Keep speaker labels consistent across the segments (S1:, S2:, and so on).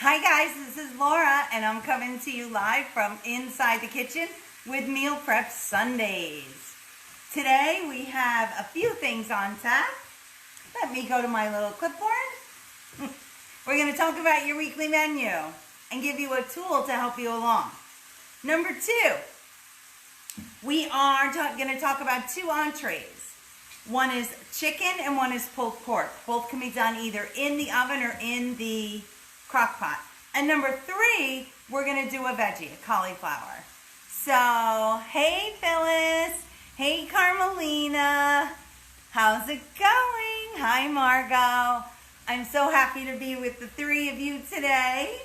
S1: Hi guys, this is Laura and I'm coming to you live from inside the kitchen with Meal Prep Sundays. Today we have a few things on tap. Let me go to my little clipboard. We're going to talk about your weekly menu and give you a tool to help you along. Number 2, we are going to talk about 2 entrees. One is chicken and one is pulled pork. Both can be done either in the oven or in the crock pot. And number 3, we're going to do a veggie, a cauliflower. So, hey Phyllis. Hey Carmelina. How's it going? Hi Margot. I'm so happy to be with the 3 of you today.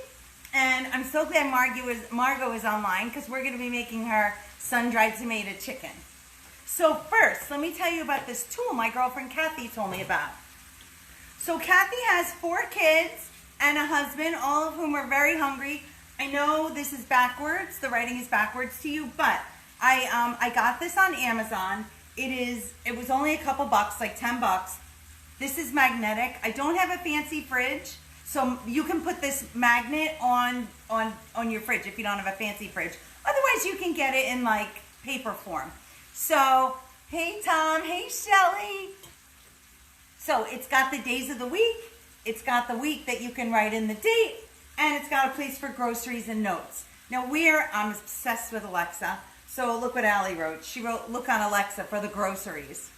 S1: And I'm so glad Margot is online because we're going to be making her sun-dried tomato chicken. So first, let me tell you about this tool my girlfriend Kathy told me about. So Kathy has 4 kids and a husband, all of whom are very hungry. I know this is backwards, the writing is backwards to you, but I got this on Amazon. It was only a couple bucks, like 10 bucks. This is magnetic. I don't have a fancy fridge, so you can put this magnet on your fridge if you don't have a fancy fridge. Otherwise, you can get it in like paper form. So, hey Tom, hey Shelly. So it's got the days of the week. It's got the week that you can write in the date, and it's got a place for groceries and notes. Now I'm obsessed with Alexa, so look what Allie wrote. She wrote, look on Alexa for the groceries.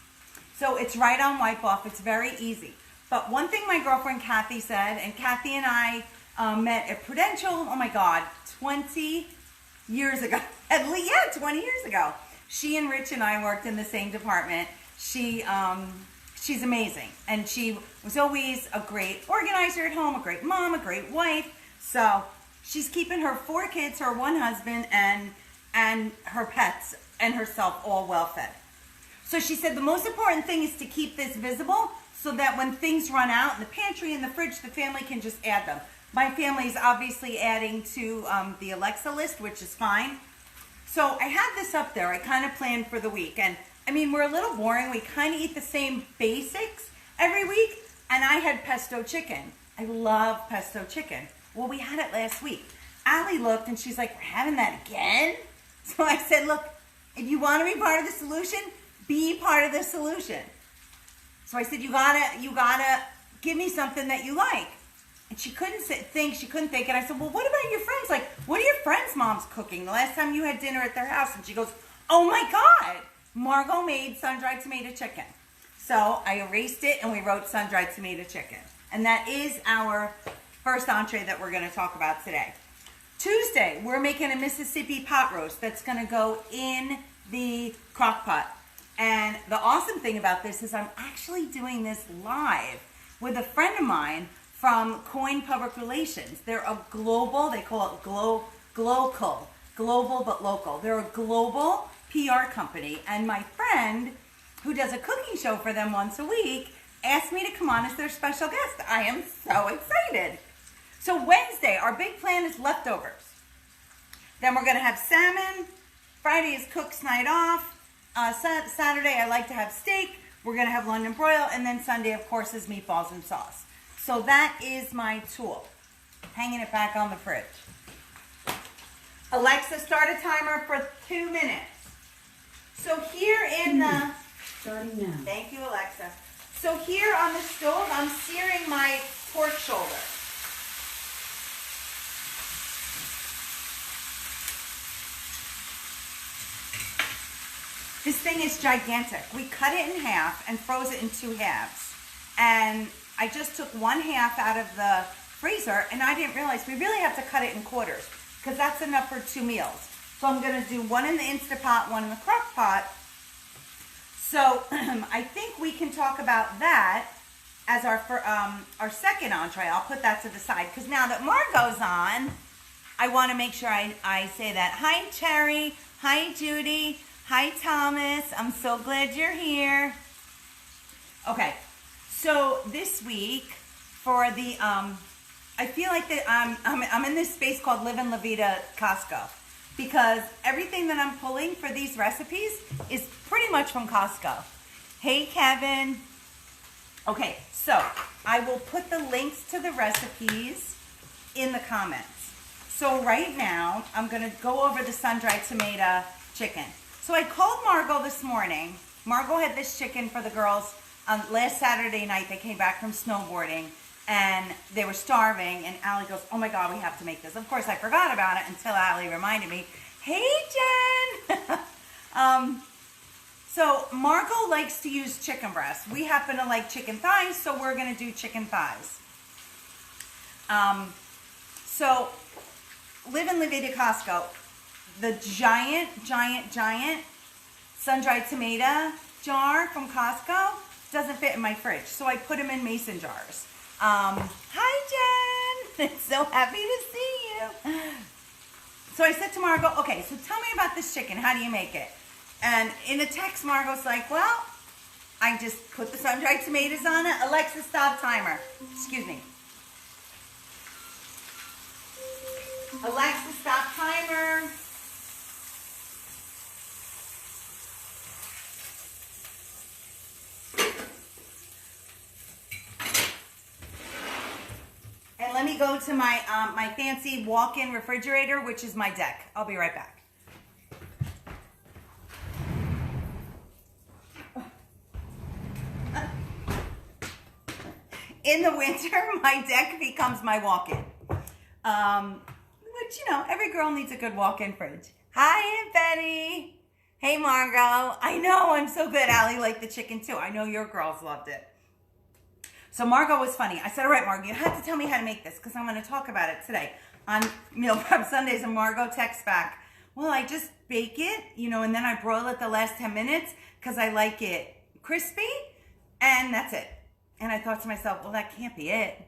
S1: So it's right on wipe off. It's very easy. But one thing my girlfriend Kathy said, and Kathy and I met at Prudential, oh my God, 20 years ago. At least, yeah, 20 years ago. She and Rich and I worked in the same department. She's amazing, and she was always a great organizer at home, a great mom, a great wife. So she's keeping her 4 kids, her 1 husband, and her pets and herself all well fed. So she said the most important thing is to keep this visible so that when things run out in the pantry and the fridge, the family can just add them. My family is obviously adding to the Alexa list, which is fine. So I had this up there. I kind of planned for the week, and I mean, we're a little boring. We kind of eat the same basics every week. And I had pesto chicken. I love pesto chicken. Well, we had it last week. Allie looked and she's like, we're having that again? So I said, look, if you want to be part of the solution, be part of the solution. So I said, you gotta give me something that you like. And she couldn't think. And I said, well, what about your friends? Like, what are your friends' moms cooking? The last time you had dinner at their house? And she goes, oh my God. Margot made sun-dried tomato chicken. So I erased it and we wrote sun-dried tomato chicken. And that is our first entree that we're going to talk about today. Tuesday, we're making a Mississippi pot roast that's going to go in the crock pot. And the awesome thing about this is I'm actually doing this live with a friend of mine from Coyne Public Relations. They're a global, they call it global but local. They're a global PR company, and my friend who does a cooking show for them once a week asked me to come on as their special guest. I am so excited. So Wednesday, our big plan is leftovers. Then we're going to have salmon. Friday is cook's night off. Saturday, I like to have steak. We're going to have London broil, and then Sunday, of course, is meatballs and sauce. So that is my tool. Hanging it back on the fridge. Alexa, start a timer for 2 minutes. So here in the,
S2: starting now.
S1: Thank you, Alexa. So here on the stove, I'm searing my pork shoulder. This thing is gigantic. We cut it in half and froze it in 2 halves. And I just took 1 half out of the freezer, and I didn't realize we really have to cut it in quarters because that's enough for 2 meals. So I'm going to do 1 in the Instapot, 1 in the crock pot. So I think we can talk about that as our second entree. I'll put that to the side because now that Margot's on, I want to make sure I say that. Hi, Cherry. Hi, Judy. Hi, Thomas. I'm so glad you're here. Okay, so this week for the, I feel like that I'm in this space called Live in La Vida Costco. Because everything that I'm pulling for these recipes is pretty much from Costco. Hey, Kevin. Okay, so I will put the links to the recipes in the comments. So right now, I'm going to go over the sun-dried tomato chicken. So I called Margot this morning. Margot had this chicken for the girls last Saturday night. They came back from snowboarding and they were starving. And Allie goes, oh my God, we have to make this. Of course, I forgot about it until Allie reminded me. Hey, Jen. So Margot likes to use chicken breasts. We happen to like chicken thighs, so we're going to do chicken thighs. So live in Levita Costco. The giant sun-dried tomato jar from Costco doesn't fit in my fridge, so I put them in mason jars. Hi, Jen. So happy to see you. So I said to Margot, okay, so tell me about this chicken. How do you make it? And in a text, Margot's like, well, I just put the sun-dried tomatoes on it. Alexa, stop timer. Excuse me. Alexa, stop timer. And let me go to my my fancy walk-in refrigerator, which is my deck. I'll be right back. In the winter, my deck becomes my walk-in. Which, you know, every girl needs a good walk-in fridge. Hi, Aunt Betty. Hey, Margot. I know, I'm so good. Allie liked the chicken too. I know your girls loved it. So Margot was funny. I said, all right, Margot, you have to tell me how to make this because I'm going to talk about it today on Meal Prep Sundays. And Margot texts back, well, I just bake it, you know, and then I broil it the last 10 minutes because I like it crispy, and that's it. And I thought to myself, well, that can't be it.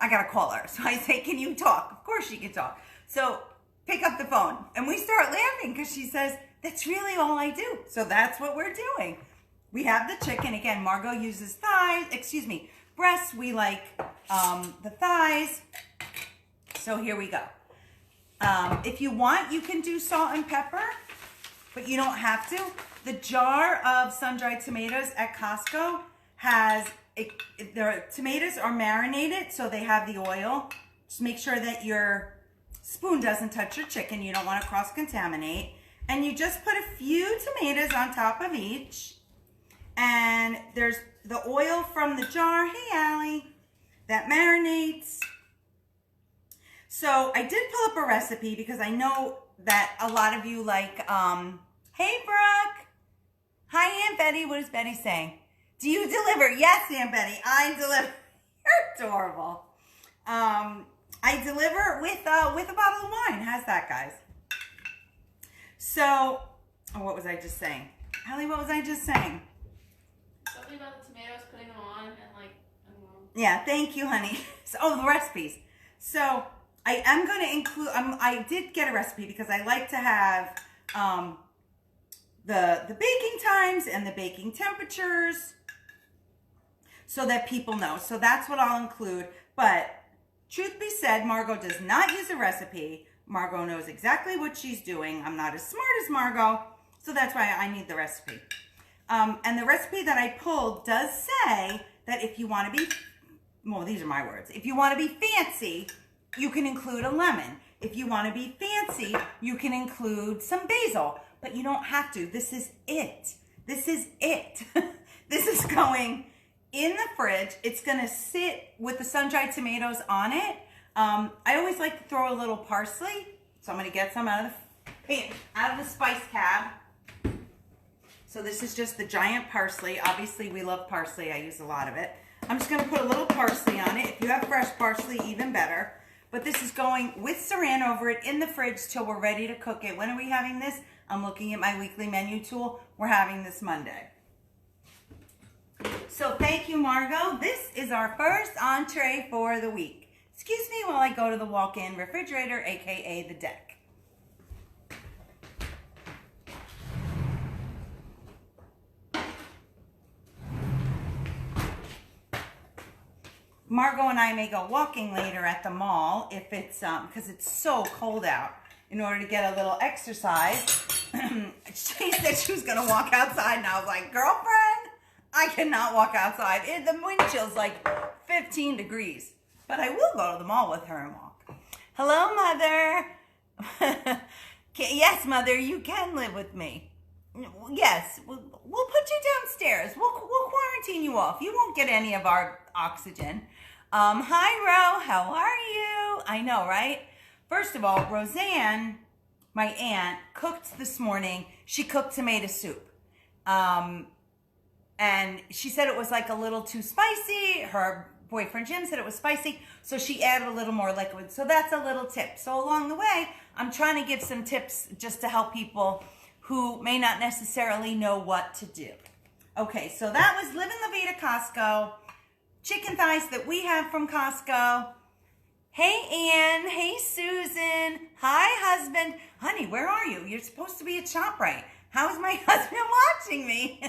S1: I got to call her. So I say, can you talk? Of course she can talk. So pick up the phone. And we start laughing because she says, that's really all I do. So that's what we're doing. We have the chicken. Again, Margot uses breasts. We like the thighs. So here we go. If you want, you can do salt and pepper, but you don't have to. The jar of sun-dried tomatoes at Costco has... the tomatoes are marinated, so they have the oil. Just make sure that your spoon doesn't touch your chicken. You don't want to cross-contaminate. And you just put a few tomatoes on top of each. And there's the oil from the jar. Hey, Allie. That marinates. So I did pull up a recipe because I know that a lot of you like, hey, Brooke. Hi, Aunt Betty. What is Betty saying? Do you deliver? Yes, Aunt Betty, I deliver. You're adorable. I deliver with a bottle of wine. How's that, guys? So, what was I just saying? Allie, what was I just saying?
S2: Something about the tomatoes, putting them on, and like, I don't know.
S1: Yeah, thank you, honey. So, the recipes. So, I am going to include, I did get a recipe because I like to have the baking times and the baking temperatures, so that people know. So that's what I'll include. But truth be said, Margot does not use a recipe. Margot knows exactly what she's doing. I'm not as smart as Margot, so that's why I need the recipe. And the recipe that I pulled does say that if you want to be, well, these are my words. If you want to be fancy, you can include a lemon. If you want to be fancy, you can include some basil, but you don't have to. This is it. This is it. This is going in the fridge. It's going to sit with the sun-dried tomatoes on it. I always like to throw a little parsley. So I'm going to get some out of the spice cab. So this is just the giant parsley. Obviously, we love parsley. I use a lot of it. I'm just going to put a little parsley on it. If you have fresh parsley, even better. But this is going with saran over it in the fridge till we're ready to cook it. When are we having this? I'm looking at my weekly menu tool. We're having this Monday. So thank you, Margot. This is our first entree for the week. Excuse me while I go to the walk-in refrigerator, aka the deck. Margot and I may go walking later at the mall if it's, because it's so cold out, in order to get a little exercise. She said she was going to walk outside, and I was like, girlfriend, I cannot walk outside. The wind chill's like 15 degrees. But I will go to the mall with her and walk. Hello, Mother. Yes, Mother, you can live with me. Yes, we'll put you downstairs. We'll quarantine you off. You won't get any of our oxygen. Hi, Ro. How are you? I know, right? First of all, Roseanne, my aunt, cooked this morning. She cooked tomato soup. And she said it was like a little too spicy. Her boyfriend Jim said it was spicy, so she added a little more liquid. So that's a little tip. So along the way, I'm trying to give some tips just to help people who may not necessarily know what to do. Okay, so that was Living La Vida Costco. Chicken thighs that we have from Costco. Hey, Ann. Hey, Susan. Hi, husband. Honey, where are you? You're supposed to be at ShopRite. How is my husband watching me?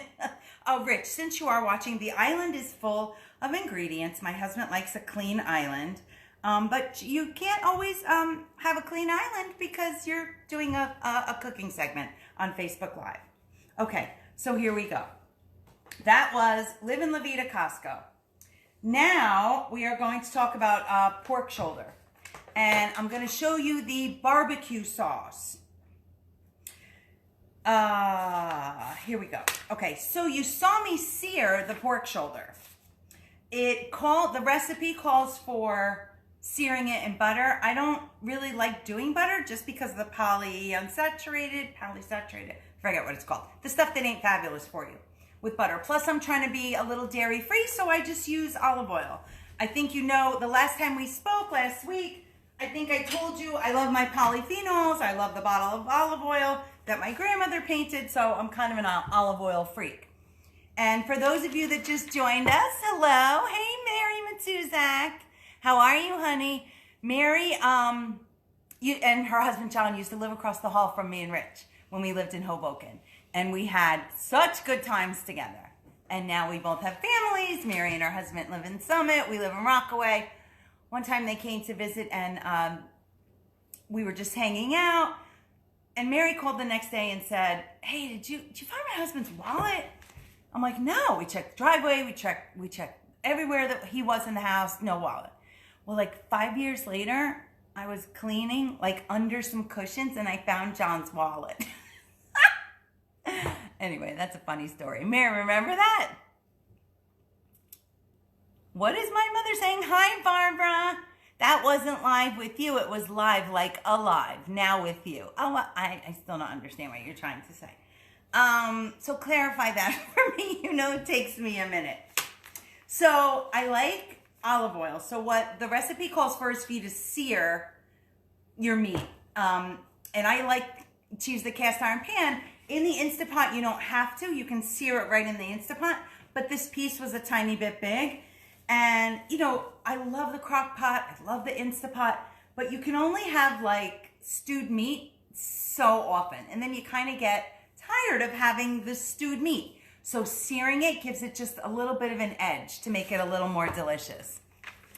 S1: Oh, Rich, since you are watching, the island is full of ingredients. My husband likes a clean island. But you can't always have a clean island because you're doing a cooking segment on Facebook Live. Okay, so here we go. That was Living La Vida Costco. Now we are going to talk about pork shoulder. And I'm going to show you the barbecue sauce. Here we go. Okay, so you saw me sear the pork shoulder. The recipe calls for searing it in butter. I don't really like doing butter just because of the polysaturated, forget what it's called. The stuff that ain't fabulous for you with butter. Plus I'm trying to be a little dairy free, so I just use olive oil. I think you know the last time we spoke last week, I think I told you I love my polyphenols. I love the bottle of olive oil that my grandmother painted, so I'm kind of an olive oil freak. And for those of you that just joined us, hello. Hey, Mary Matuzak. How are you, honey? Mary, you and her husband John used to live across the hall from me and Rich when we lived in Hoboken. And we had such good times together. And now we both have families. Mary and her husband live in Summit. We live in Rockaway. One time they came to visit and we were just hanging out. And Mary called the next day and said, hey, did you find my husband's wallet? I'm like, no. We checked the driveway. We checked everywhere that he was in the house. No wallet. Well, like 5 years later, I was cleaning like under some cushions and I found John's wallet. Anyway, that's a funny story. Mary, remember that? What is my mother saying? Hi, Barbara. That wasn't live with you. It was live like alive. Now with you. Oh, I still don't understand what you're trying to say. So clarify that for me. You know it takes me a minute. So I like olive oil. So what the recipe calls for is for you to sear your meat. And I like to use the cast iron pan. In the Instapot, you don't have to. You can sear it right in the Instapot. But this piece was a tiny bit big. And, you know, I love the crock pot. I love the Instapot. But you can only have, like, stewed meat so often. And then you kind of get tired of having the stewed meat. So searing it gives it just a little bit of an edge to make it a little more delicious.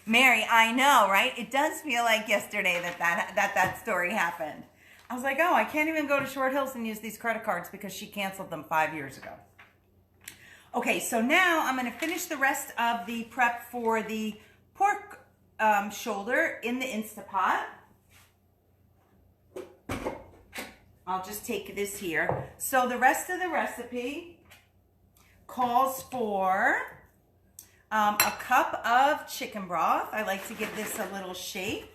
S1: Mary, I know, right? It does feel like yesterday that story happened. I was like, oh, I can't even go to Short Hills and use these credit cards because she canceled them 5 years ago. Okay, so now I'm going to finish the rest of the prep for the pork shoulder in the Instapot. I'll just take this here. So the rest of the recipe calls for a cup of chicken broth. I like to give this a little shake.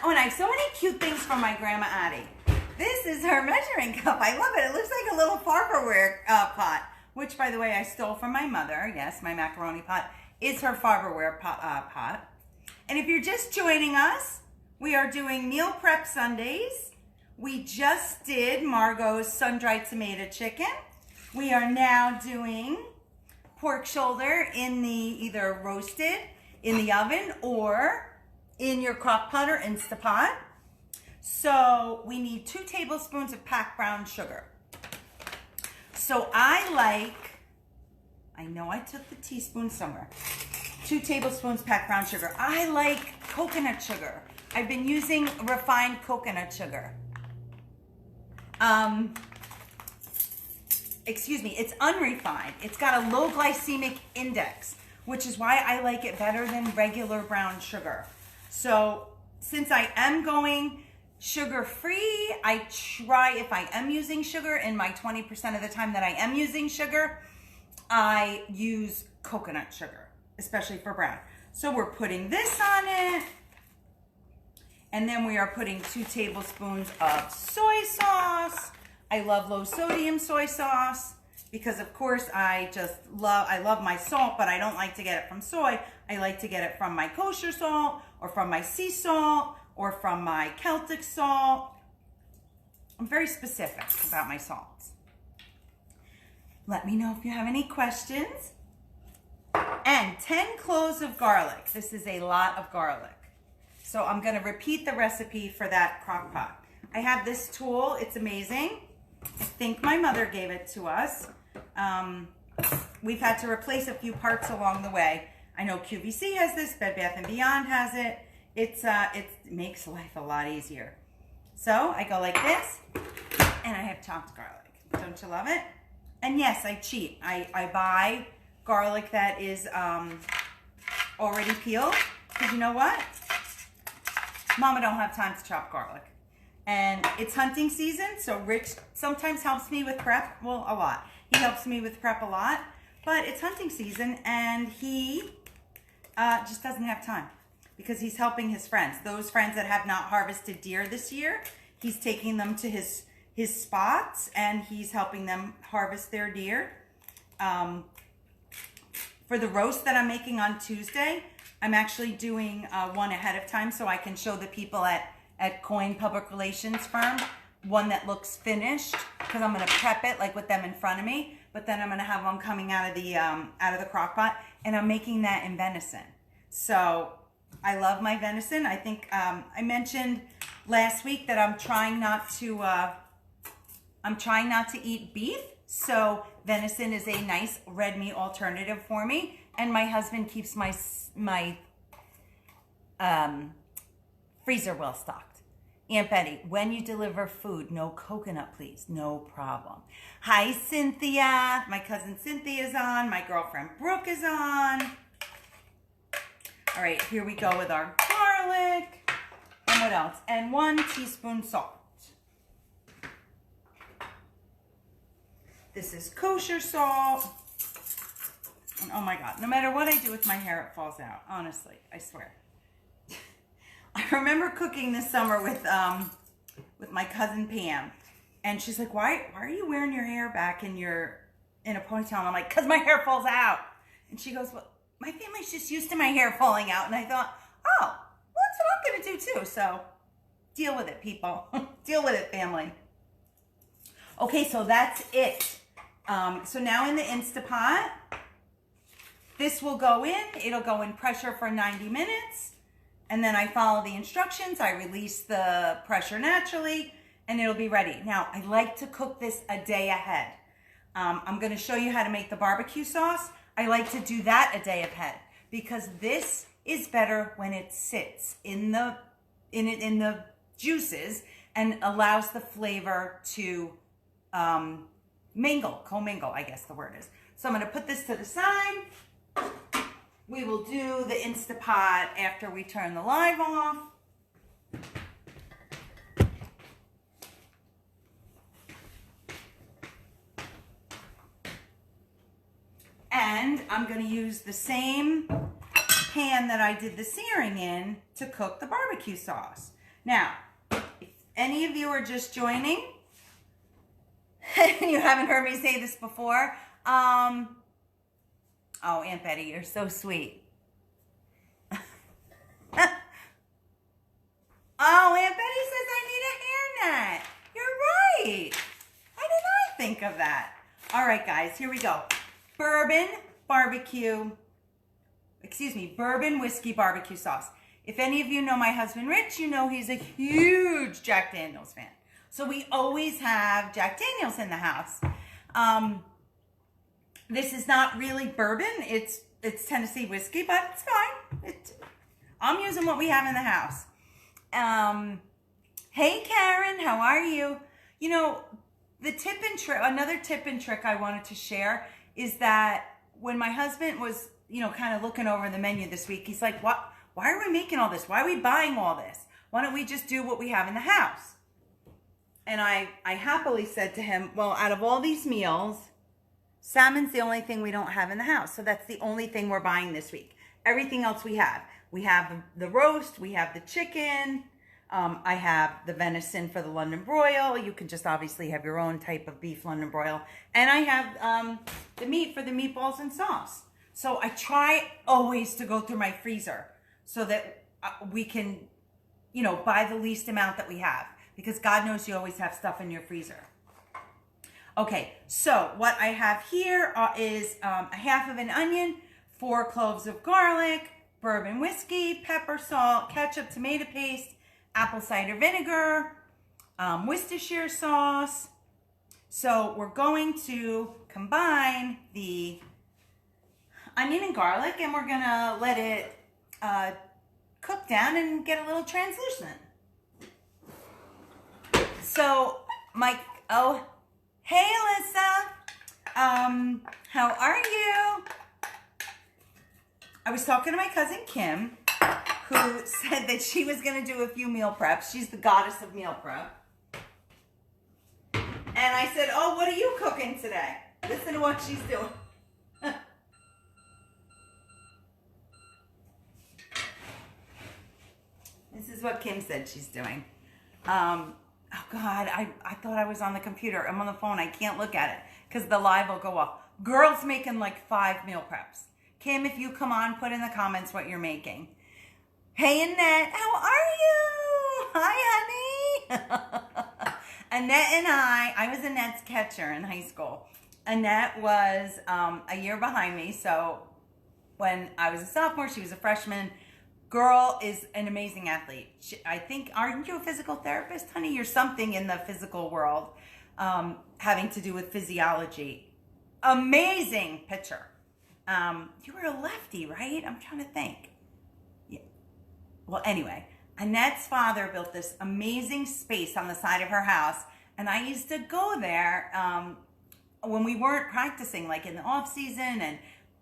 S1: Oh, and I have so many cute things from my Grandma Addie. This is her measuring cup. I love it. It looks like a little Farberware pot, which, by the way, I stole from my mother. Yes, my macaroni pot is her Farberware pot. And if you're just joining us, we are doing Meal Prep Sundays. We just did Margot's sun-dried tomato chicken. We are now doing pork shoulder in the either roasted in the oven or in your crock pot or Instapot. So we need 2 tablespoons of packed brown sugar. So I know I took the teaspoon somewhere. 2 tablespoons packed brown sugar. I like coconut sugar. I've been using refined coconut sugar. Excuse me, it's unrefined. It's got a low glycemic index, which is why I like it better than regular brown sugar. So since I am going sugar-free, I try, if I am using sugar, in my 20% of the time that I am using sugar, I use coconut sugar, especially for brown. So we're putting this on it. And then we are putting 2 tablespoons of soy sauce. I love low sodium soy sauce because of course I love my salt, but I don't like to get it from soy. I like to get it from my kosher salt or from my sea salt or from my Celtic salt. I'm very specific about my salts. Let me know if you have any questions. And 10 cloves of garlic. This is a lot of garlic. So I'm going to repeat the recipe for that crock pot. I have this tool. It's amazing. I think my mother gave it to us. We've had to replace a few parts along the way. I know QVC has this. Bed Bath & Beyond has it. It makes life a lot easier. So I go like this, and I have chopped garlic. Don't you love it? And yes, I cheat. I buy garlic that is already peeled. Because you know what? Mama don't have time to chop garlic. And it's hunting season, so Rich sometimes helps me with prep. Well, a lot. He helps me with prep a lot. But it's hunting season, and he just doesn't have time. Because he's helping his friends. Those friends that have not harvested deer this year, he's taking them to his spots, and he's helping them harvest their deer. For the roast that I'm making on Tuesday, I'm actually doing one ahead of time so I can show the people at Coyne Public Relations Firm one that looks finished, because I'm going to prep it like with them in front of me, but then I'm going to have one coming out of the crock pot, and I'm making that in venison. So I love my venison. I think I mentioned last week that I'm trying not to eat beef, so venison is a nice red meat alternative for me. And my husband keeps my freezer well stocked. Aunt Betty, when you deliver food, no coconut, please. No problem. Hi, Cynthia. My cousin Cynthia's on. My girlfriend Brooke is on. All right, here we go with our garlic. And what else? And 1 teaspoon salt. This is kosher salt. And oh my God, no matter what I do with my hair, it falls out. Honestly, I swear. I remember cooking this summer with my cousin Pam, and she's like, "Why are you wearing your hair back in a ponytail?" And I'm like, "Cause my hair falls out." And she goes, "Well, my family's just used to my hair falling out." And I thought, "Oh, well, that's what I'm gonna do too." So deal with it, people. Deal with it, family. Okay, so that's it. So now in the Instapot, this will go in. It'll go in pressure for 90 minutes. And then I follow the instructions. I release the pressure naturally, and it'll be ready. Now, I like to cook this a day ahead. I'm going to show you how to make the barbecue sauce. I like to do that a day ahead because this is better when it sits in the juices and allows the flavor to commingle, I guess the word is. So I'm going to put this to the side. We will do the Instapot after we turn the live off. And I'm going to use the same pan that I did the searing in to cook the barbecue sauce. Now, if any of you are just joining, and you haven't heard me say this before, oh, Aunt Betty, you're so sweet. Oh, Aunt Betty says I need a hairnet. You're right. Why did I think of that? All right, guys, here we go. Bourbon whiskey barbecue sauce. If any of you know my husband, Rich, you know he's a huge Jack Daniels fan. So we always have Jack Daniels in the house. This is not really bourbon. It's Tennessee whiskey, but it's fine. I'm using what we have in the house. Hey, Karen, how are you? You know, another tip and trick I wanted to share is that when my husband was kind of looking over the menu this week. He's like, "What? Why are we making all this? Why are we buying all this? Why don't we just do what we have in the house?" And I happily said to him, "Well, out of all these meals, salmon's the only thing we don't have in the house. So that's the only thing we're buying this week. Everything else we have. We have the roast, we have the chicken, I have the venison for the London broil. You can just obviously have your own type of beef London broil. And I have the meat for the meatballs and sauce." So I try always to go through my freezer so that we can, buy the least amount that we have. Because God knows you always have stuff in your freezer. Okay, so what I have here is a half of an onion, 4 cloves of garlic, bourbon whiskey, pepper, salt, ketchup, tomato paste, apple cider vinegar, Worcestershire sauce. So we're going to combine the onion and garlic, and we're gonna let it cook down and get a little translucent. So hey Alyssa, how are you? I was talking to my cousin Kim, who said that she was going to do a few meal preps. She's the goddess of meal prep. And I said, "Oh, what are you cooking today?" Listen to what she's doing. This is what Kim said she's doing. Oh God, I thought I was on the computer. I'm on the phone. I can't look at it because the live will go off. Girl's making like 5 meal preps. Kim, if you come on, put in the comments what you're making. Hey, Annette, how are you? Hi, honey. Annette and I was Annette's catcher in high school. Annette was a year behind me. So when I was a sophomore, she was a freshman. Girl is an amazing athlete. I think, aren't you a physical therapist, honey? You're something in the physical world having to do with physiology. Amazing pitcher. You were a lefty, right? I'm trying to think. Yeah. Well, anyway, Annette's father built this amazing space on the side of her house, and I used to go there when we weren't practicing, like in the off season and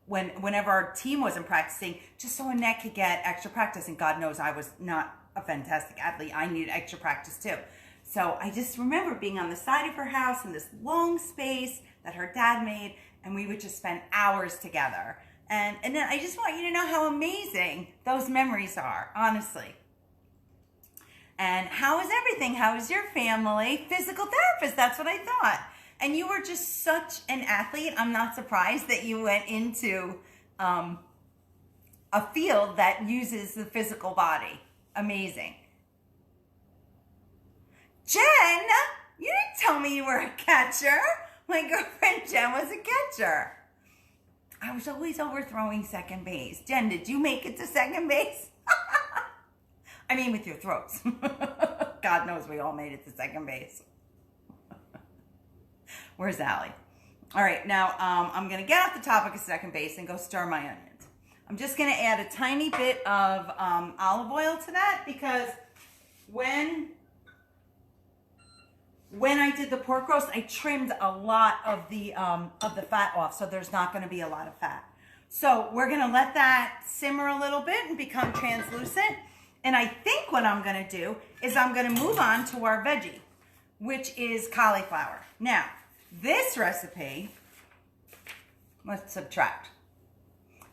S1: whenever our team wasn't practicing, just so Annette could get extra practice. And God knows I was not a fantastic athlete. I needed extra practice too. So I just remember being on the side of her house in this long space that her dad made, and we would just spend hours together. And then I just want you to know how amazing those memories are, honestly. And how is everything? How is your family? Physical therapist, that's what I thought. And you were just such an athlete. I'm not surprised that you went into a field that uses the physical body. Amazing. Jen, you didn't tell me you were a catcher. My girlfriend Jen was a catcher. I was always overthrowing second base. Jen, did you make it to second base? I mean, with your throws. God knows we all made it to second base. Where's Allie? All right, now I'm going to get off the topic of second base and go stir my onions. I'm just going to add a tiny bit of olive oil to that because when I did the pork roast, I trimmed a lot of the fat off, so there's not going to be a lot of fat. So we're going to let that simmer a little bit and become translucent. And I think what I'm going to do is I'm going to move on to our veggie, which is cauliflower. Now, this recipe, let's subtract.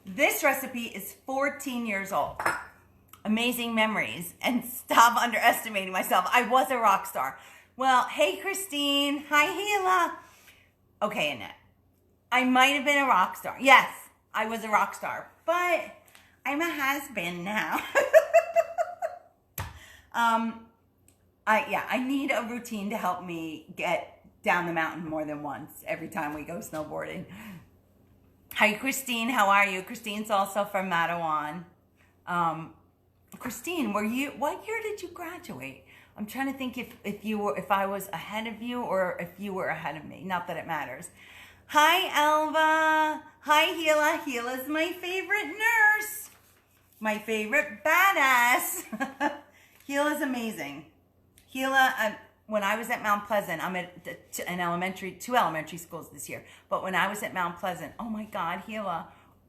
S1: This recipe is 14 years old. Amazing memories. And stop underestimating myself. I was a rock star. Well, hey, Christine. Hi, Gila. Okay, Annette. I might have been a rock star. Yes, I was a rock star. But I'm a has-been now. I need a routine to help me get down the mountain more than once every time we go snowboarding. Hi, Christine. How are you? Christine's also from Mattawan. Christine, what year did you graduate? I'm trying to think if I was ahead of you or if you were ahead of me. Not that it matters. Hi, Elva. Hi, Gila. Gila's my favorite nurse. My favorite badass. Gila's amazing. Gila, when I was at Mount Pleasant, I'm at two elementary schools this year. But when I was at Mount Pleasant, oh my God, Gila,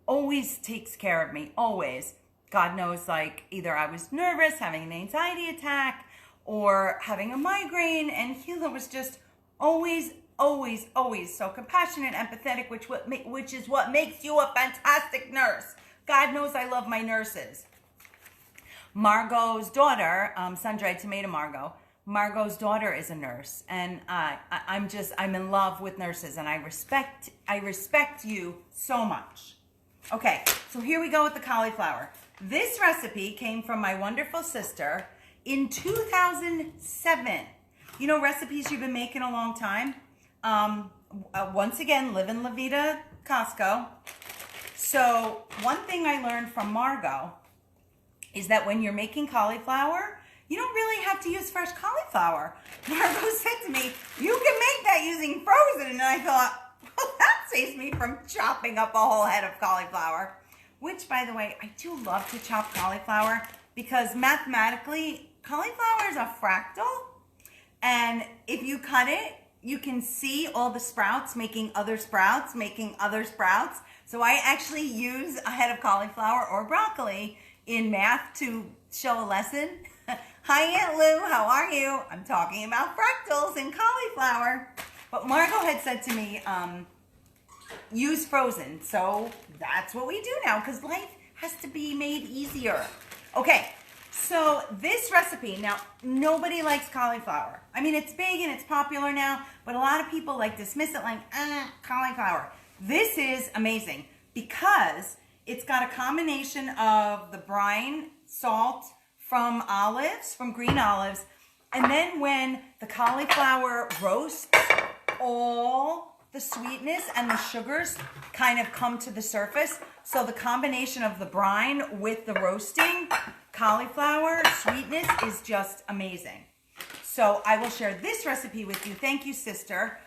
S1: always takes care of me, always. God knows, like, either I was nervous, having an anxiety attack, or having a migraine, and Gila was just always so compassionate, empathetic, which is what makes you a fantastic nurse. God knows I love my nurses. Margot's daughter, sun-dried tomato Margot's daughter is a nurse, and I'm in love with nurses, and I respect you so much. Okay, so here we go with the cauliflower. This recipe came from my wonderful sister in 2007. You know, recipes you've been making a long time. Once again, live in La Vida, Costco. So one thing I learned from Margot is that when you're making cauliflower, you don't really have to use fresh cauliflower. Margot said to me, you can make that using frozen. And I thought, well, that saves me from chopping up a whole head of cauliflower. Which, by the way, I do love to chop cauliflower because mathematically, cauliflower is a fractal. And if you cut it, you can see all the sprouts making other sprouts, So I actually use a head of cauliflower or broccoli in math to show a lesson. Hi, Aunt Lou, how are you? I'm talking about fractals and cauliflower. But Margot had said to me, use frozen. So that's what we do now because life has to be made easier. Okay, so this recipe, now nobody likes cauliflower. I mean, it's big and it's popular now, but a lot of people like dismiss it like, cauliflower. This is amazing because it's got a combination of the brine, salt from olives, from green olives, and then when the cauliflower roasts, all the sweetness and the sugars kind of come to the surface. So the combination of the brine with the roasting cauliflower sweetness is just amazing. So I will share this recipe with you. Thank you, sister,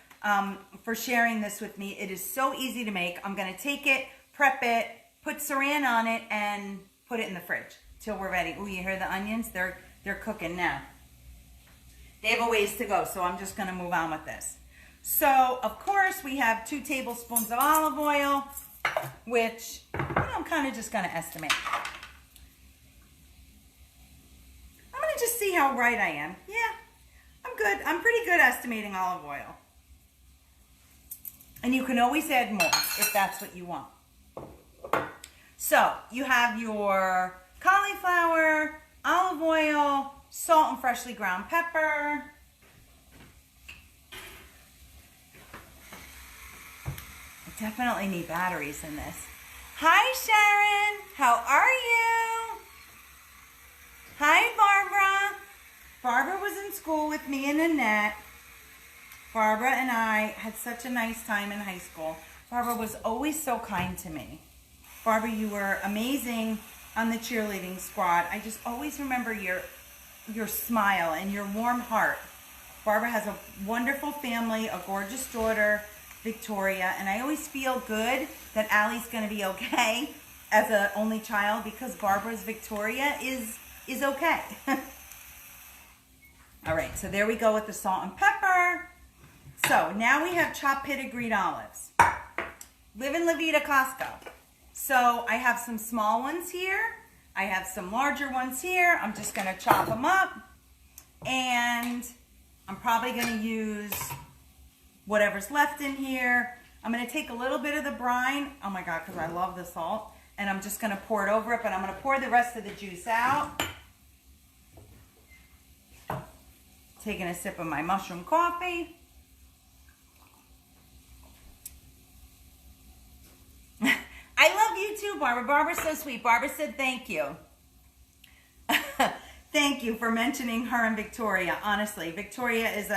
S1: for sharing this with me. It is so easy to make. I'm going to take it, prep it, put saran on it, and put it in the fridge till we're ready. Oh, you hear the onions? They're cooking now. They have a ways to go, so I'm just going to move on with this. So, of course, we have 2 tablespoons of olive oil, which I'm kind of just going to estimate. I'm going to just see how right I am. Yeah, I'm good. I'm pretty good estimating olive oil. And you can always add more if that's what you want. So, you have your cauliflower, olive oil, salt and freshly ground pepper. I definitely need batteries in this. Hi, Sharon. How are you? Hi, Barbara. Barbara was in school with me and Annette. Barbara and I had such a nice time in high school. Barbara was always so kind to me. Barbara, you were amazing on the cheerleading squad. I just always remember your smile and your warm heart. Barbara has a wonderful family, a gorgeous daughter, Victoria, and I always feel good that Allie's going to be okay as an only child because Barbara's Victoria is okay. All right, so there we go with the salt and pepper. So now we have chopped pitted olives. Live in La Vida, Costco. So I have some small ones here. I have some larger ones here. I'm just going to chop them up. And I'm probably going to use whatever's left in here. I'm going to take a little bit of the brine. Oh my God, because I love the salt. And I'm just going to pour it over it. But I'm going to pour the rest of the juice out. Taking a sip of my mushroom coffee. I love you too, Barbara. Barbara's so sweet. Barbara said thank you. Thank you for mentioning her and Victoria. Honestly, Victoria is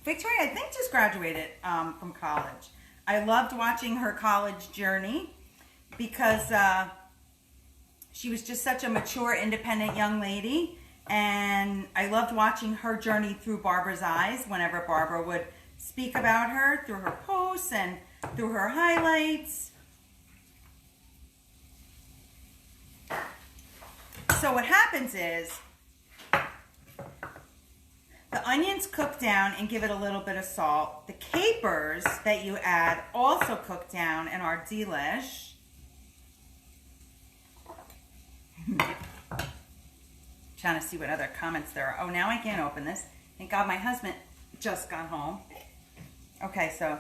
S1: Victoria, I think, just graduated from college. I loved watching her college journey because she was just such a mature, independent young lady. And I loved watching her journey through Barbara's eyes whenever Barbara would speak about her through her posts and through her highlights. So what happens is the onions cook down and give it a little bit of salt. The capers that you add also cook down and are delish. Trying to see what other comments there are. Oh, now I can't open this. Thank God my husband just got home. Okay, so,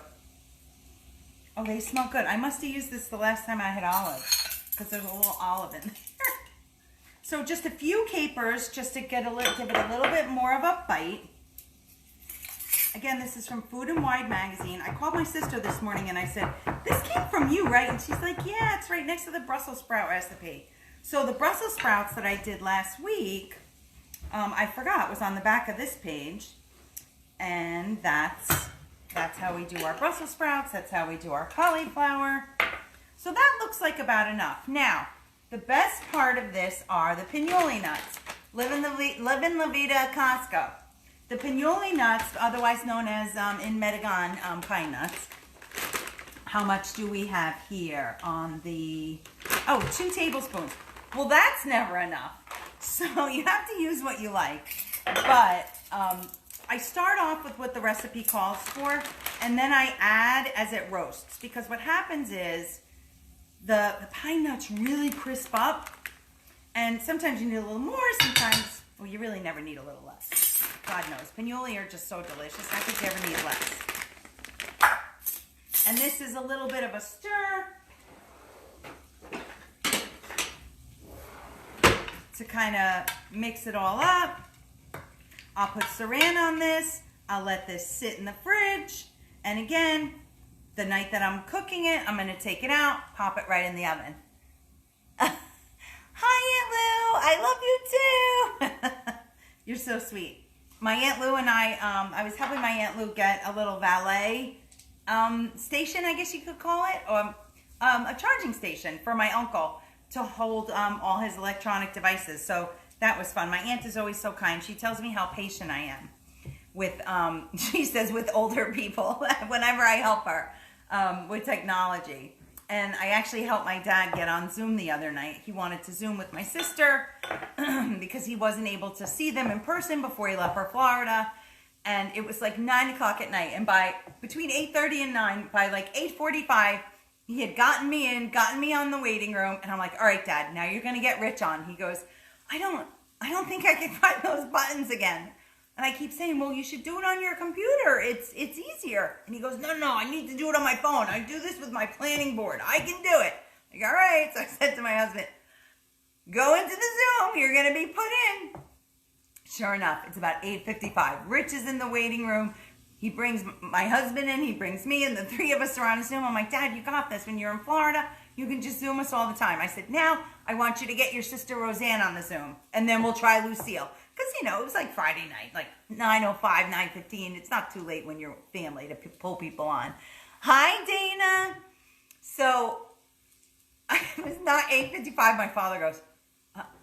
S1: oh, they smell good. I must have used this the last time I had olives because there's a little olive in there. So just a few capers just to give it a little bit more of a bite. Again, this is from Food and Wine magazine. I called my sister this morning and I said, this came from you, right? And she's like, yeah, it's right next to the Brussels sprout recipe. So the Brussels sprouts that I did last week, I forgot, was on the back of this page. And that's how we do our Brussels sprouts. That's how we do our cauliflower. So that looks like about enough. Now, the best part of this are the pinoli nuts. Live in La Vida Costco. The pinoli nuts, otherwise known as in Medellin pine nuts. How much do we have here on the, oh, 2 tablespoons. Well, that's never enough. So you have to use what you like. But I start off with what the recipe calls for, and then I add as it roasts. Because what happens is the pine nuts really crisp up, and sometimes you need a little more, sometimes, well, you really never need a little less. God knows. Pinoli are just so delicious. I think you ever need less. And this is a little bit of a stir to kind of mix it all up. I'll put saran on this. I'll let this sit in the fridge. And again, the night that I'm cooking it, I'm going to take it out, pop it right in the oven. Hi, Aunt Lou. I love you too. You're so sweet. My Aunt Lou and I was helping my Aunt Lou get a little valet station, I guess you could call it, or a charging station for my uncle to hold all his electronic devices. So that was fun. My aunt is always so kind. She tells me how patient I am with, she says, with older people whenever I help her with technology. And I actually helped my dad get on Zoom the other night. He wanted to Zoom with my sister because he wasn't able to see them in person before he left for Florida. And it was like 9 o'clock at night. And by between 8:30 and 9, by like 8:45, he had gotten me in, gotten me on the waiting room. And I'm like, all right, Dad, now you're going to get Rich on. He goes, I don't think I can find those buttons again. And I keep saying, well, you should do it on your computer. It's easier. And he goes, no, I need to do it on my phone. I do this with my planning board. I can do it. Like, all right. So I said to my husband, go into the Zoom. You're going to be put in. Sure enough, it's about 8:55. Rich is in the waiting room. He brings my husband in. He brings me, and the 3 of us are on a Zoom. I'm like, Dad, you got this. When you're in Florida, you can just Zoom us all the time. I said, now I want you to get your sister Roseanne on the Zoom, and then we'll try Lucille. Because, you know, it was like Friday night, like 9:05, 9:15. It's not too late when you're family to pull people on. Hi, Dana. So, it was not 8:55. My father goes,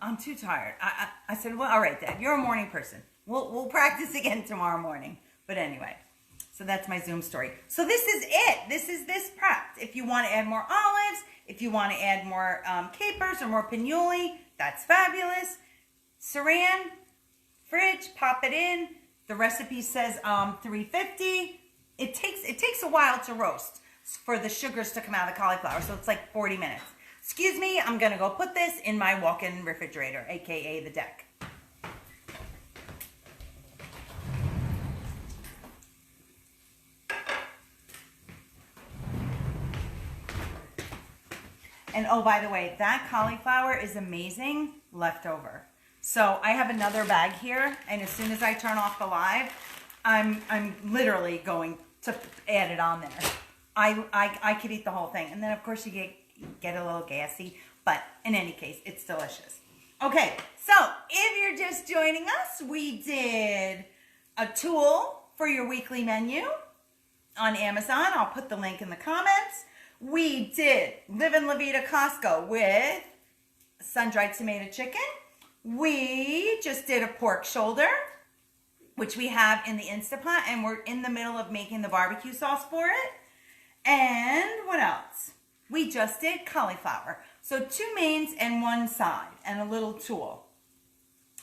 S1: I'm too tired. I said, well, all right, Dad, you're a morning person. We'll practice again tomorrow morning. But anyway, so that's my Zoom story. So this is it. This is this prepped. If you want to add more olives, if you want to add more capers or more pinoli, that's fabulous. Saran, fridge, pop it in. The recipe says 350. It takes a while to roast for the sugars to come out of the cauliflower, so it's like 40 minutes. Excuse me, I'm gonna go put this in my walk-in refrigerator, aka the deck. And oh, by the way, that cauliflower is amazing leftover. So I have another bag here, and as soon as I turn off the live, I'm literally going to add it on there. I could eat the whole thing, and then of course you get a little gassy, but in any case, it's delicious. Okay, so if you're just joining us, we did a tool for your weekly menu on Amazon. I'll put the link in the comments. We did Live in La Vida Costco with sun-dried tomato chicken. We just did a pork shoulder, which we have in the Instapot, and we're in the middle of making the barbecue sauce for it. And what else? We just did cauliflower. So 2 mains and 1 side and a little tool.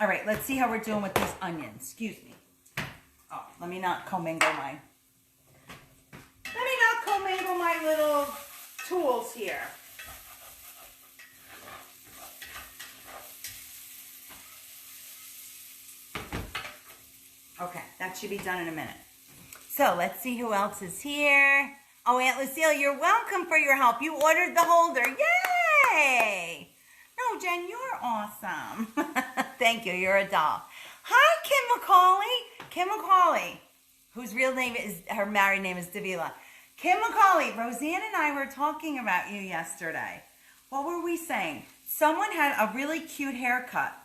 S1: All right, let's see how we're doing with these onions. Excuse me. Oh, let me not commingle my little tools here. Okay, that should be done in a minute. So let's see who else is here. Oh, Aunt Lucille, you're welcome for your help. You ordered the holder. Yay! No, Jen, you're awesome. Thank you. You're a doll. Hi, Kim McCauley. Kim McCauley, whose real name is, her married name is Davila. Kim McCauley, Roseanne and I were talking about you yesterday. What were we saying? Someone had a really cute haircut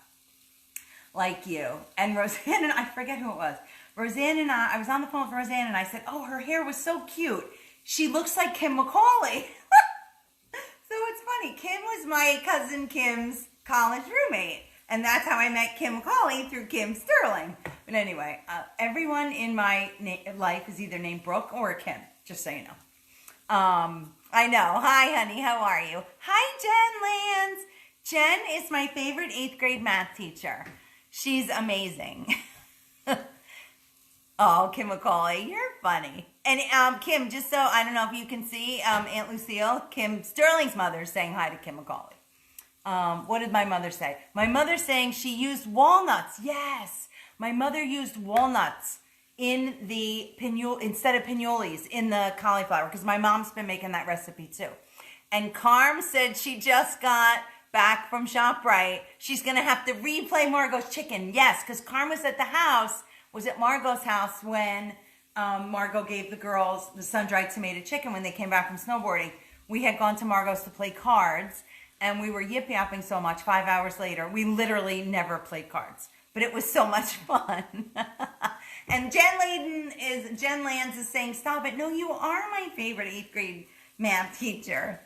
S1: like you. And Roseanne and I forget who it was. Roseanne and I was on the phone with Roseanne and I said, oh, her hair was so cute. She looks like Kim McCauley. So it's funny. Kim was my cousin Kim's college roommate. And that's how I met Kim McCauley, through Kim Sterling. But anyway, everyone in my life is either named Brooke or Kim, just so you know. I know. Hi, honey. How are you? Hi, Jen Lands. Jen is my favorite 8th grade math teacher. She's amazing. Oh, Kim McCauley, you're funny. And Kim, just so I don't know if you can see, Aunt Lucille, Kim Sterling's mother is saying hi to Kim McCauley. What did my mother say? My mother's saying she used walnuts. Yes, my mother used walnuts in the instead of pinoles in the cauliflower, because my mom's been making that recipe too. And Carm said she just got back from ShopRite. She's going to have to replay Margot's chicken. Yes, because Carm was at the house, was at Margot's house when Margot gave the girls the sun-dried tomato chicken when they came back from snowboarding. We had gone to Margot's to play cards, and we were yip-yapping so much 5 hours later. We literally never played cards, but it was so much fun. And Jen Lands is saying, stop it. No, you are my favorite 8th grade math teacher.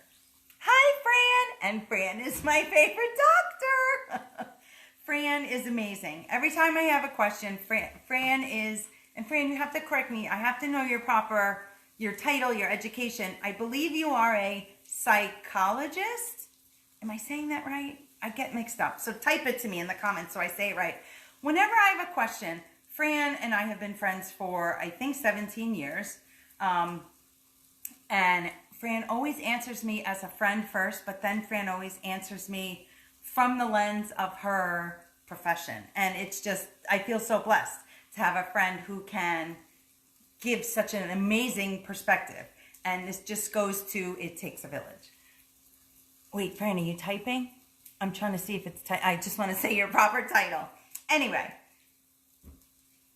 S1: Hi, Fran. And Fran is my favorite doctor. Fran is amazing. Every time I have a question, Fran is, and Fran, you have to correct me. I have to know your title, your education. I believe you are a psychologist. Am I saying that right? I get mixed up. So type it to me in the comments so I say it right. Whenever I have a question, Fran and I have been friends for, I think, 17 years. And Fran always answers me as a friend first, but then Fran always answers me from the lens of her profession. And it's just, I feel so blessed to have a friend who can give such an amazing perspective. And this just goes to, it takes a village. Wait, Fran, are you typing? I'm trying to see if it's, I just want to say your proper title. Anyway,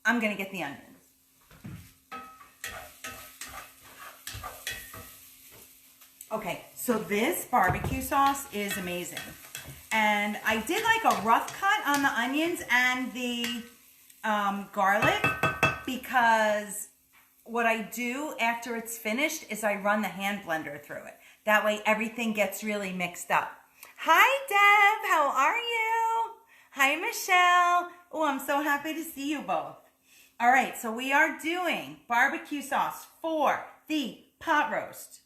S1: I'm going to get the onions. Okay, so this barbecue sauce is amazing. And I did like a rough cut on the onions and the garlic, because what I do after it's finished is I run the hand blender through it. That way everything gets really mixed up. Hi, Deb. How are you? Hi, Michelle. Oh, I'm so happy to see you both. All right, so we are doing barbecue sauce for the pot roast.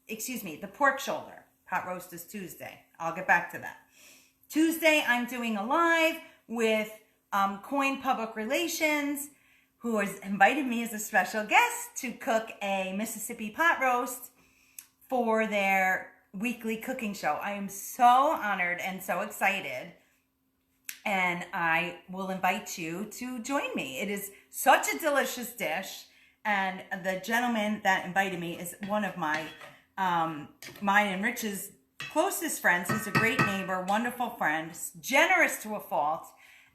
S1: Excuse me, the pork shoulder. Pot roast is Tuesday. I'll get back to that. Tuesday, I'm doing a live with Coyne Public Relations, who has invited me as a special guest to cook a Mississippi pot roast for their weekly cooking show. I am so honored and so excited, and I will invite you to join me. It is such a delicious dish, and the gentleman that invited me is one of mine and Rich's closest friends. He's a great neighbor, wonderful friend, generous to a fault,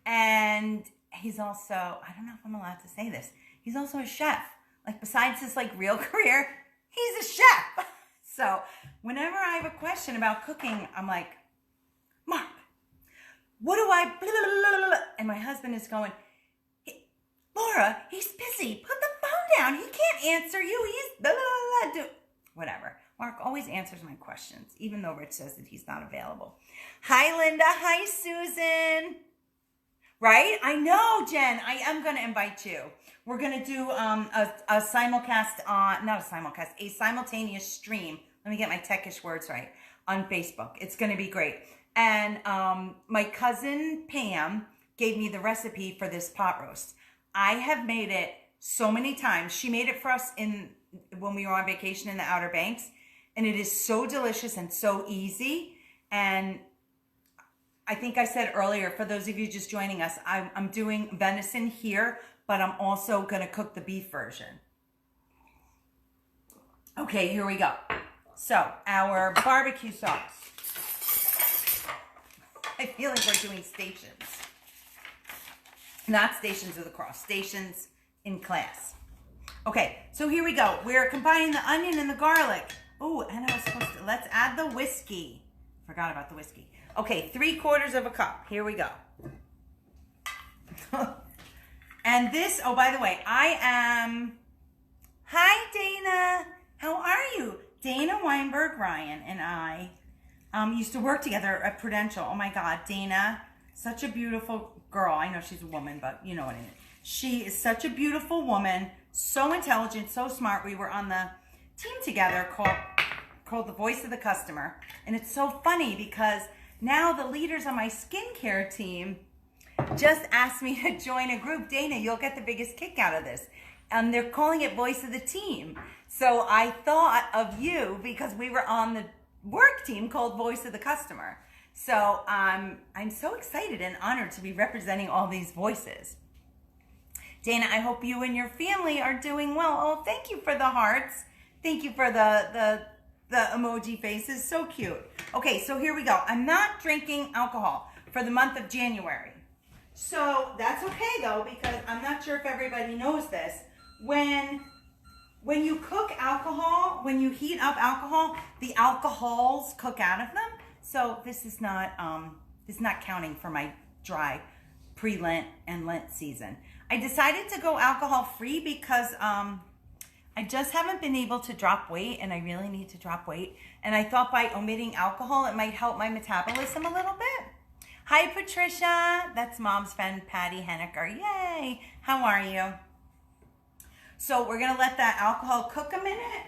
S1: and he's also, I don't know if I'm allowed to say this, he's also a chef. Like, besides his real career, he's a chef. So whenever I have a question about cooking, I'm like, Mark, what do I, blah, blah, blah, blah. And my husband is going, Laura, he's busy. Put the phone down. He can't answer you. He's blah, blah, blah, blah. Whatever. Mark always answers my questions, even though Rich says that he's not available. Hi, Linda. Hi, Susan. Right? I know, Jen. I am going to invite you. We're going to do a simulcast on, not a simulcast, a simultaneous stream. Let me get my techish words right. On Facebook. It's going to be great. And my cousin Pam gave me the recipe for this pot roast. I have made it so many times. She made it for us when we were on vacation in the Outer Banks. And it is so delicious and so easy. And I think I said earlier, for those of you just joining us, I'm doing venison here, but I'm also going to cook the beef version. Okay, here we go. So, our barbecue sauce. I feel like we're doing stations. Not Stations of the Cross, stations in class. Okay, so here we go. We're combining the onion and the garlic. Oh, and I was supposed to, let's add the whiskey. Forgot about the whiskey. Okay, 3/4 of a cup. Here we go. And this, oh, by the way, hi Dana. How are you? Dana Weinberg Ryan and I used to work together at Prudential. Oh my God, Dana, such a beautiful girl. I know she's a woman, but you know what I mean. She is such a beautiful woman, so intelligent, so smart. We were on the team together called The Voice of the Customer. And it's so funny because now the leaders on my skincare team just asked me to join a group. Dana, you'll get the biggest kick out of this. And they're calling it Voice of the Team. So I thought of you because we were on the work team called Voice of the Customer. So I'm so excited and honored to be representing all these voices. Dana, I hope you and your family are doing well. Oh, thank you for the hearts. Thank you for the emoji faces. So cute. Okay, so here we go. I'm not drinking alcohol for the month of January. So that's okay though, because I'm not sure if everybody knows this. When you cook alcohol, when you heat up alcohol, the alcohols cook out of them. So this is not counting for my dry pre-Lent and Lent season. I decided to go alcohol free because I just haven't been able to drop weight, and I really need to drop weight. And I thought by omitting alcohol, it might help my metabolism a little bit. Hi, Patricia. That's Mom's friend, Patty Henniker. Yay. How are you? So we're going to let that alcohol cook a minute.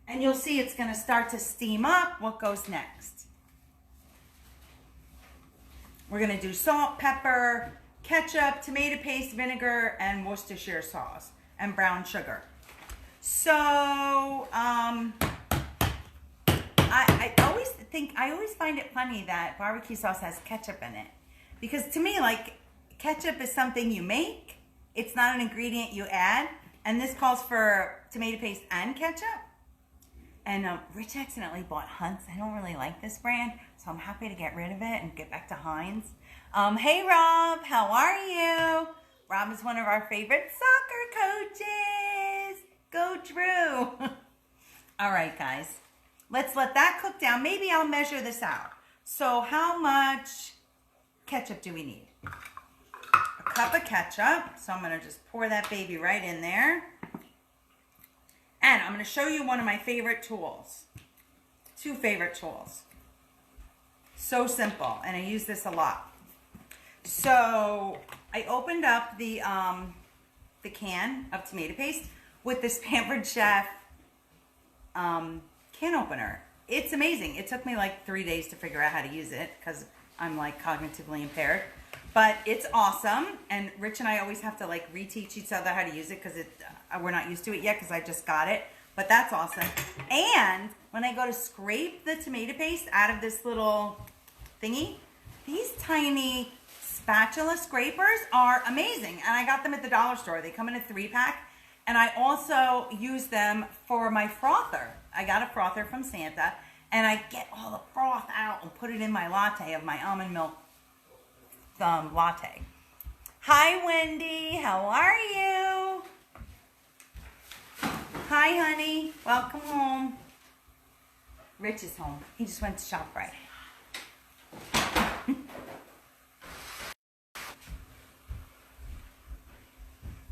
S1: And you'll see it's going to start to steam up. What goes next? We're going to do salt, pepper, ketchup, tomato paste, vinegar, and Worcestershire sauce, and brown sugar. So, I always find it funny that barbecue sauce has ketchup in it. Because to me, like, ketchup is something you make. It's not an ingredient you add. And this calls for tomato paste and ketchup. And Rich accidentally bought Hunt's. I don't really like this brand, so I'm happy to get rid of it and get back to Heinz. Hey, Rob. How are you? Rob is one of our favorite soccer coaches. Go Drew. All right, guys. Let's let that cook down. Maybe I'll measure this out. So how much ketchup do we need? A cup of ketchup. So I'm going to just pour that baby right in there. And I'm going to show you one of my favorite tools. Two favorite tools. So simple. And I use this a lot. So I opened up the can of tomato paste with this Pampered Chef can opener. It's amazing. It took me like 3 days to figure out how to use it because I'm like cognitively impaired. But it's awesome. And Rich and I always have to like reteach each other how to use it because we're not used to it yet because I just got it. But that's awesome. And when I go to scrape the tomato paste out of this little thingy, these tiny spatula scrapers are amazing. And I got them at the dollar store. They come in a 3-pack. And I also use them for my frother. I got a frother from Santa. And I get all the froth out and put it in my latte of my almond milk latte. Hi, Wendy. How are you? Hi, honey. Welcome home. Rich is home. He just went to ShopRite.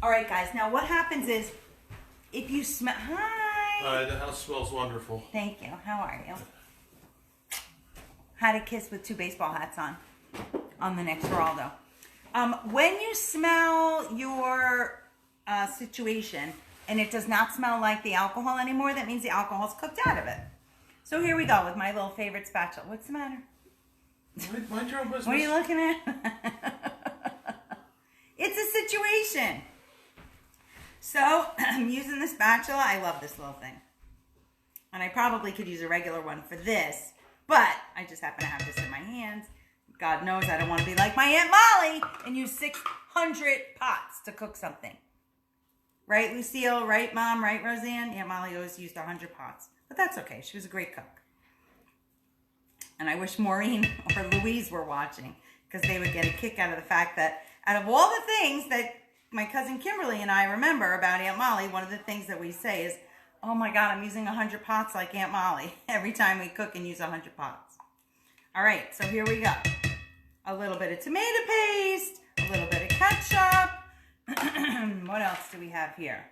S1: All right, guys. Now, what happens is, if you smell... Hi.
S3: The house smells wonderful.
S1: Thank you. How are you? Had a kiss with 2 baseball hats on the next Geraldo. When you smell your situation and it does not smell like the alcohol anymore, that means the alcohol's cooked out of it. So here we go with my little favorite spatula. What's the matter?
S3: Mind your own business.
S1: What are you looking at? It's a situation. So I'm using the spatula. I love this little thing. And I probably could use a regular one for this, but I just happen to have this in my hands. God knows I don't want to be like my Aunt Molly and use 600 pots to cook something. Right, Lucille? Right, Mom? Right, Roseanne? Aunt Molly always used 100 pots. But that's okay. She was a great cook. And I wish Maureen or Louise were watching, because they would get a kick out of the fact that out of all the things that my cousin Kimberly and I remember about Aunt Molly, one of the things that we say is, oh my God, I'm using 100 pots like Aunt Molly every time we cook and use 100 pots. All right, so here we go. A little bit of tomato paste, a little bit of ketchup. What else do we have here?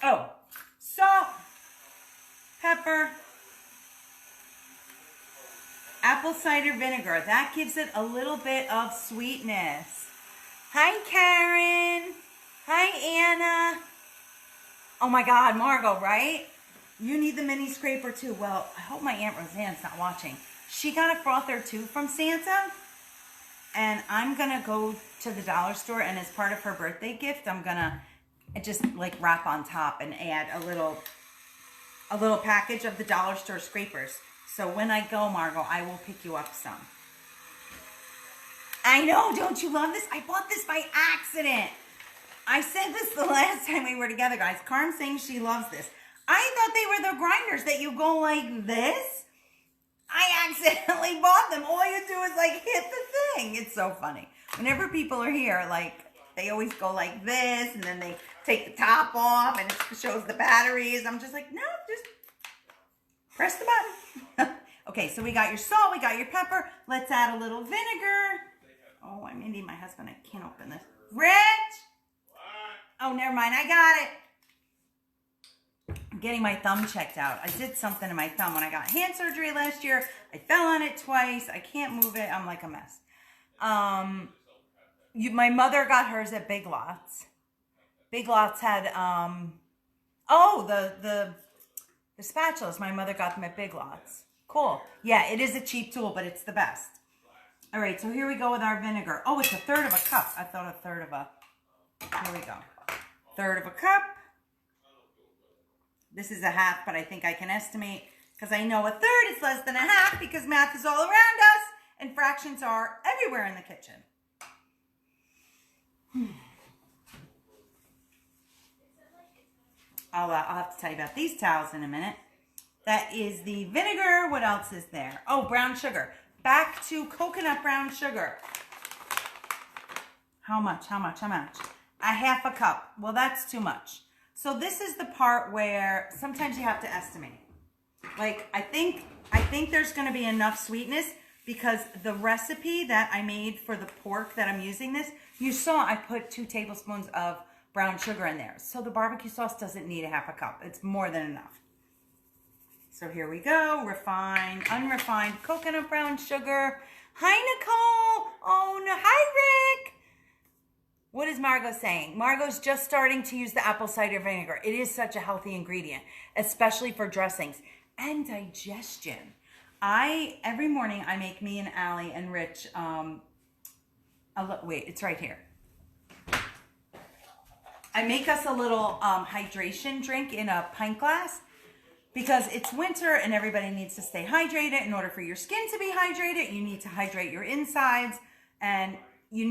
S1: Oh, salt, pepper, apple cider vinegar. That gives it a little bit of sweetness. Hi, Karen. Hi, Anna. Oh my God, Margot, right? You need the mini scraper too. Well, I hope my Aunt Roseanne's not watching. She got a frother too from Santa. And I'm going to go to the dollar store, and as part of her birthday gift, I'm going to just like wrap on top and add a little package of the dollar store scrapers. So when I go, Margot, I will pick you up some. I know, don't you love this? I bought this by accident. I said this the last time we were together, guys. Carm's saying she loves this. I thought they were the grinders that you go like this. I accidentally bought them. All you do is like hit the thing. It's so funny. Whenever people are here, like they always go like this, and then they take the top off and it shows the batteries. I'm just like, no, just press the button. Okay, so we got your salt, we got your pepper. Let's add a little vinegar. Oh, I'm Mindy, my husband. I can't open this. Rich! Oh, never mind. I got it. I'm getting my thumb checked out. I did something to my thumb when I got hand surgery last year. I fell on it twice. I can't move it. I'm like a mess. My mother got hers at Big Lots. Big Lots had, the spatulas. My mother got them at Big Lots. Cool. Yeah, it is a cheap tool, but it's the best. All right, so here we go with our vinegar. Oh, it's a third of a cup. I thought a third of a... Here we go. Third of a cup. This is a half, but I think I can estimate, because I know a third is less than a half, because math is all around us, and fractions are everywhere in the kitchen. I'll have to tell you about these towels in a minute. That is the vinegar. What else is there? Oh, brown sugar. Back to coconut brown sugar. How much? A half a cup. Well, that's too much. So this is the part where sometimes you have to estimate. Like, I think there's going to be enough sweetness, because the recipe that I made for the pork that I'm using this, you saw I put 2 tablespoons of brown sugar in there. So the barbecue sauce doesn't need a half a cup. It's more than enough. So here we go. Refined, unrefined coconut brown sugar. Hi, Nicole. Oh, no. Hi, Rick. What is Margot saying? Margot's just starting to use the apple cider vinegar. It is such a healthy ingredient, especially for dressings and digestion. Every morning I make me and Allie and Rich, wait, it's right here. I make us a little hydration drink in a pint glass, because it's winter and everybody needs to stay hydrated. In order for your skin to be hydrated, you need to hydrate your insides, and you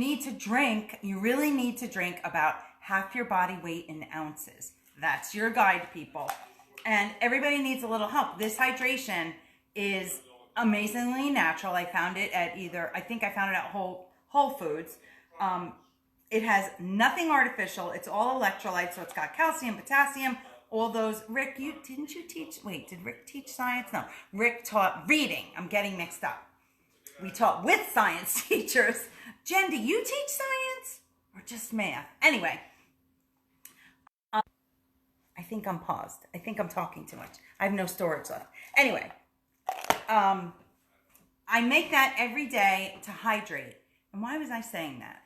S1: really need to drink about half your body weight in ounces. That's your guide, people. And everybody needs a little help. This hydration is amazingly natural. I found it at Whole Foods. It has nothing artificial. It's all electrolytes, so it's got calcium, potassium, all those. Rick, did Rick teach science? No, Rick taught reading. I'm getting mixed up. We taught with science teachers. Jen, do you teach science or just math? Anyway, I think I'm paused. I think I'm talking too much. I have no storage left. Anyway, I make that every day to hydrate. And why was I saying that?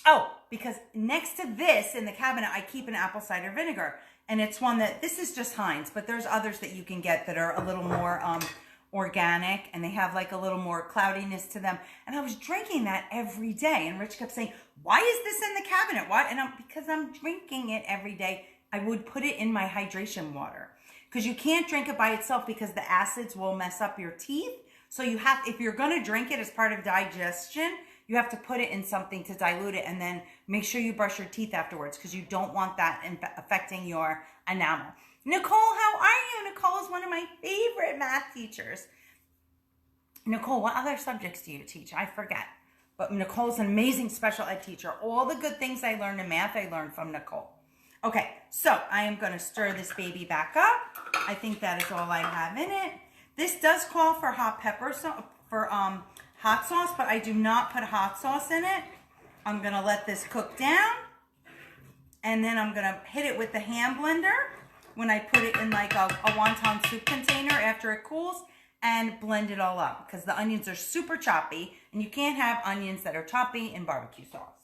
S1: Oh, because next to this in the cabinet, I keep an apple cider vinegar. And it's one this is just Heinz, but there's others that you can get that are a little more organic, and they have like a little more cloudiness to them. And I was drinking that every day. And Rich kept saying, why is this in the cabinet? Why? And because I'm drinking it every day. I would put it in my hydration water. because you can't drink it by itself because the acids will mess up your teeth. So you have, if you're going to drink it as part of digestion, you have to put it in something to dilute it, and then make sure you brush your teeth afterwards because you don't want that affecting your enamel. Nicole, how are you? Nicole is one of my favorite math teachers. Nicole, what other subjects do you teach? I forget. But Nicole's an amazing special ed teacher. All the good things I learned in math, I learned from Nicole. Okay, so I am going to stir this baby back up. I think that is all I have in it. This does call for hot pepper, hot sauce, but I do not put hot sauce in it. I'm going to let this cook down, and then I'm going to hit it with the hand blender when I put it in like a wonton soup container after it cools, and blend it all up because the onions are super choppy, and you can't have onions that are choppy in barbecue sauce.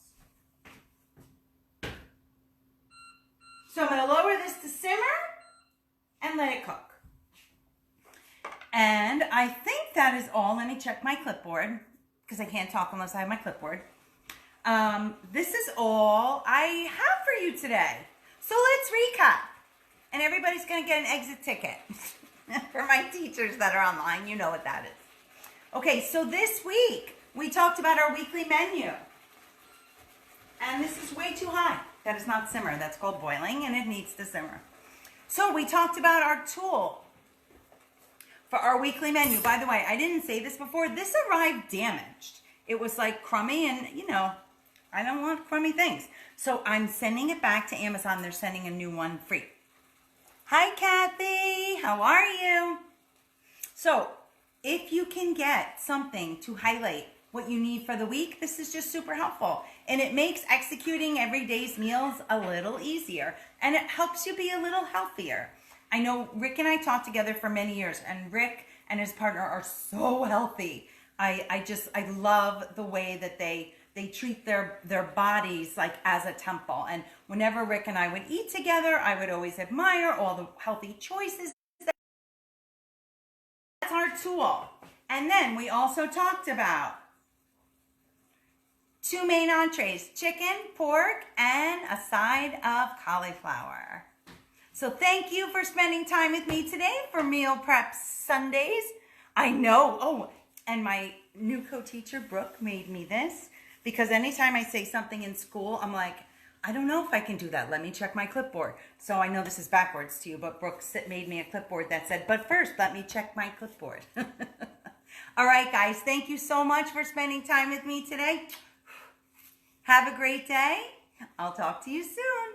S1: So I'm going to lower this to simmer and let it cook. And I think that is all. Let me check my clipboard because I can't talk unless I have my clipboard. This is all I have for you today. So let's recap. And everybody's going to get an exit ticket. For my teachers that are online, you know what that is. Okay, so this week we talked about our weekly menu. And this is way too high. That is not simmer. That's called boiling, and it needs to simmer. So we talked about our tool for our weekly menu. By the way, I didn't say this before. This arrived damaged. It was like crummy, and you know, I don't want crummy things. So I'm sending it back to Amazon. They're sending a new one free. Hi, Kathy. How are you? So if you can get something to highlight what you need for the week, this is just super helpful. And it makes executing every day's meals a little easier. And it helps you be a little healthier. I know Rick and I talked together for many years, and Rick and his partner are so healthy. I love the way that they treat their bodies like as a temple. And whenever Rick and I would eat together, I would always admire all the healthy choices. That's our tool. And then we also talked about 2 main entrees, chicken, pork, and a side of cauliflower. So thank you for spending time with me today for Meal Prep Sundays. I know, oh, and my new co-teacher, Brooke, made me this because anytime I say something in school, I'm like, I don't know if I can do that. Let me check my clipboard. So I know this is backwards to you, but Brooke made me a clipboard that said, but first, let me check my clipboard. All right, guys, thank you so much for spending time with me today. Have a great day. I'll talk to you soon.